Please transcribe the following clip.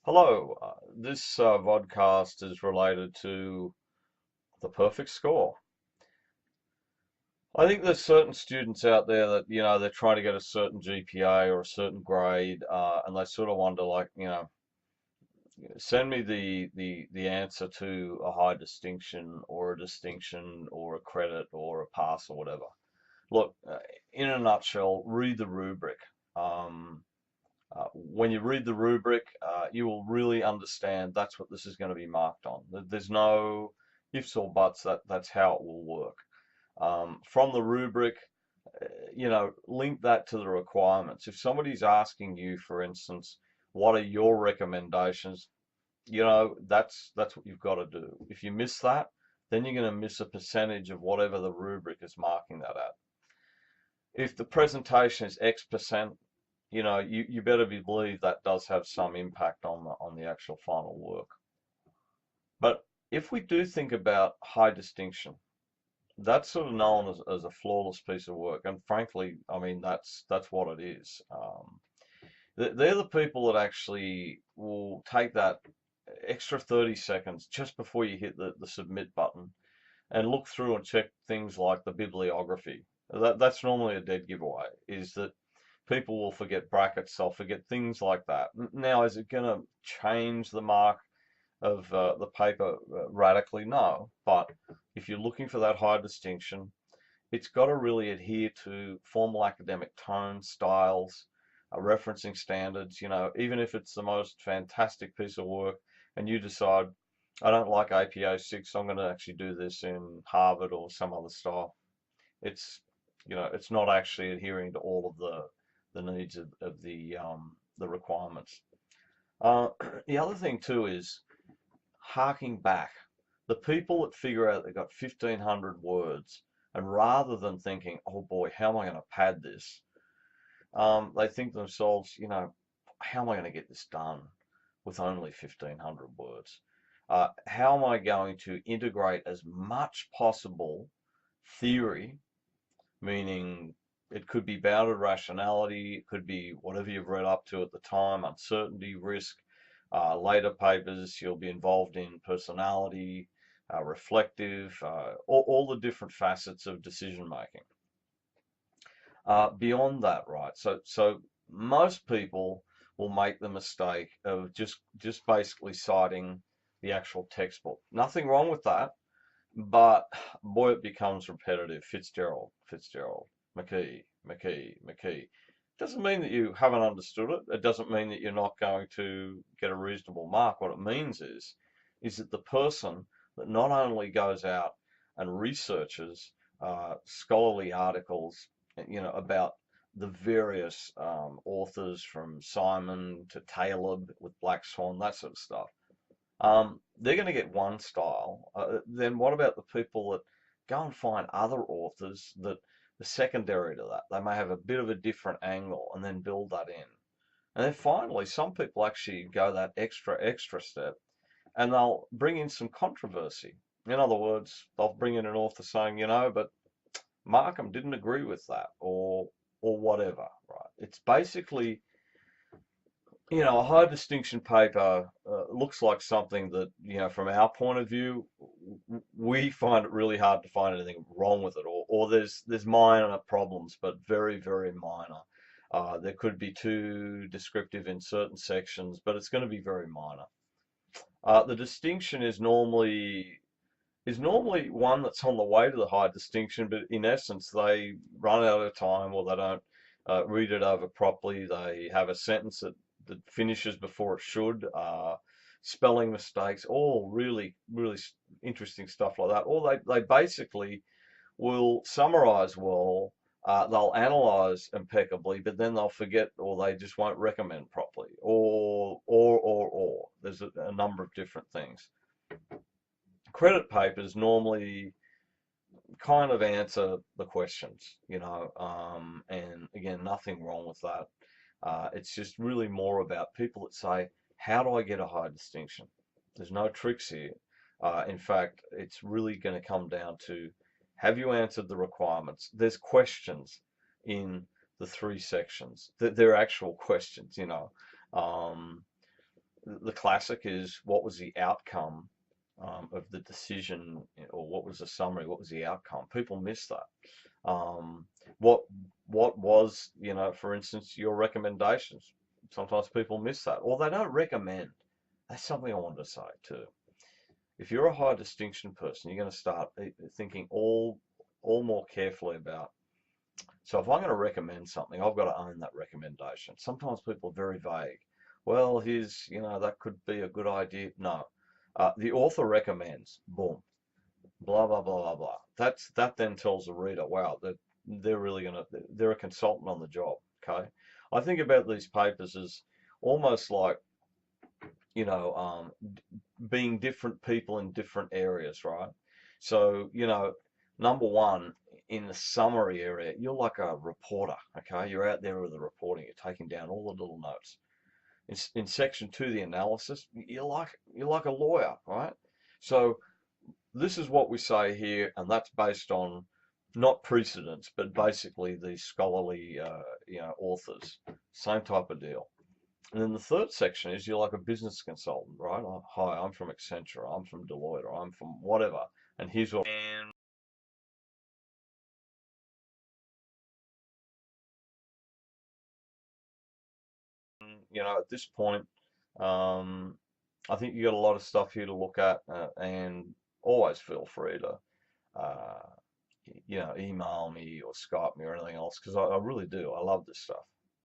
Hello, this vodcast is related to the perfect score. I think there's certain students out there that, they're trying to get a certain GPA or a certain grade, and they sort of wonder, like, send me the answer to a high distinction or a credit or a pass or whatever. Look, in a nutshell, read the rubric. Um, when you read the rubric, you will really understand that's what this is going to be marked on. There's no ifs or buts. That's how it will work. From the rubric, link that to the requirements. If somebody's asking you, for instance, what are your recommendations? That's what you've got to do. If you miss that, then you're going to miss a percentage of whatever the rubric is marking that at. If the presentation is X%, you better believe that does have some impact on the actual final work. But if we do think about high distinction, that's sort of known as a flawless piece of work, and frankly, I mean that's what it is. They're the people that actually will take that extra 30 seconds just before you hit the submit button and look through and check things like the bibliography. That's normally a dead giveaway, is that people will forget brackets, they'll forget things like that. Now, is it going to change the mark of the paper radically? No. But if you're looking for that high distinction, it's got to really adhere to formal academic tones, styles, referencing standards. Even if it's the most fantastic piece of work and you decide, I don't like APA 6, I'm going to actually do this in Harvard or some other style. It's, it's not actually adhering to all of the needs of the requirements. The other thing too is harking back. The people that figure out they've got 1,500 words, and rather than thinking, oh boy, how am I going to pad this? They think to themselves, how am I going to get this done with only 1,500 words? How am I going to integrate as much possible theory, meaning it could be bounded rationality, it could be whatever you've read up to at the time, uncertainty, risk. Later papers, you'll be involved in personality, reflective, all the different facets of decision making. Beyond that, right? So most people will make the mistake of just basically citing the actual textbook. Nothing wrong with that, but boy, it becomes repetitive. Fitzgerald, Fitzgerald, McKee. Doesn't mean that you haven't understood it. It doesn't mean that you're not going to get a reasonable mark. What it means is that the person that not only goes out and researches scholarly articles, about the various authors from Simon to Taleb with Black Swan, that sort of stuff, they're going to get one style. Then what about the people that go and find other authors that are secondary to that? They may have a bit of a different angle and then build that in. And then finally, some people actually go that extra step and they'll bring in some controversy. In other words, they'll bring in an author saying, but Markham didn't agree with that or whatever, right? It's basically, a high distinction paper looks like something that, from our point of view, we find it really hard to find anything wrong with it, or there's minor problems, but very, very minor. There could be too descriptive in certain sections, but it's going to be very minor. The distinction is normally one that's on the way to the high distinction, but in essence, they run out of time or they don't read it over properly. They have a sentence that finishes before it should, spelling mistakes, all really, really interesting stuff like that. Or they basically will summarize well, they'll analyze impeccably, but then they'll forget or they just won't recommend properly, or. There's a number of different things. Credit papers normally kind of answer the questions, and again, nothing wrong with that. It's just really more about people that say, how do I get a high distinction? There's no tricks here. In fact, it's really going to come down to, have you answered the requirements? There's questions in the three sections. They're actual questions. Um, the classic is what was the outcome of the decision, or what was the summary, what was the outcome? People miss that. Um, what what was, for instance, your recommendations? Sometimes people miss that, or they don't recommend. That's something I wanted to say too. If you're a high distinction person, you're going to start thinking all more carefully about. So if I'm going to recommend something, I've got to own that recommendation. Sometimes people are very vague. Well, that could be a good idea. No, the author recommends. Boom, blah blah blah blah blah. That then tells the reader, wow, that they're a consultant on the job. Okay, I think about these papers as almost like, being different people in different areas, right? So, number one, in the summary area, you're like a reporter, okay? You're out there with the reporting, you're taking down all the little notes. In section two, the analysis, you're like a lawyer, right? So this is what we say here, and that's based on not precedents, but basically these scholarly, authors. Same type of deal. And then the third section is you're like a business consultant, right? Hi, I'm from Accenture, I'm from Deloitte, or I'm from whatever, and here's what. And at this point, um, I think you got a lot of stuff here to look at, and always feel free to, uh, email me or Skype me or anything else, because I really do. I love this stuff.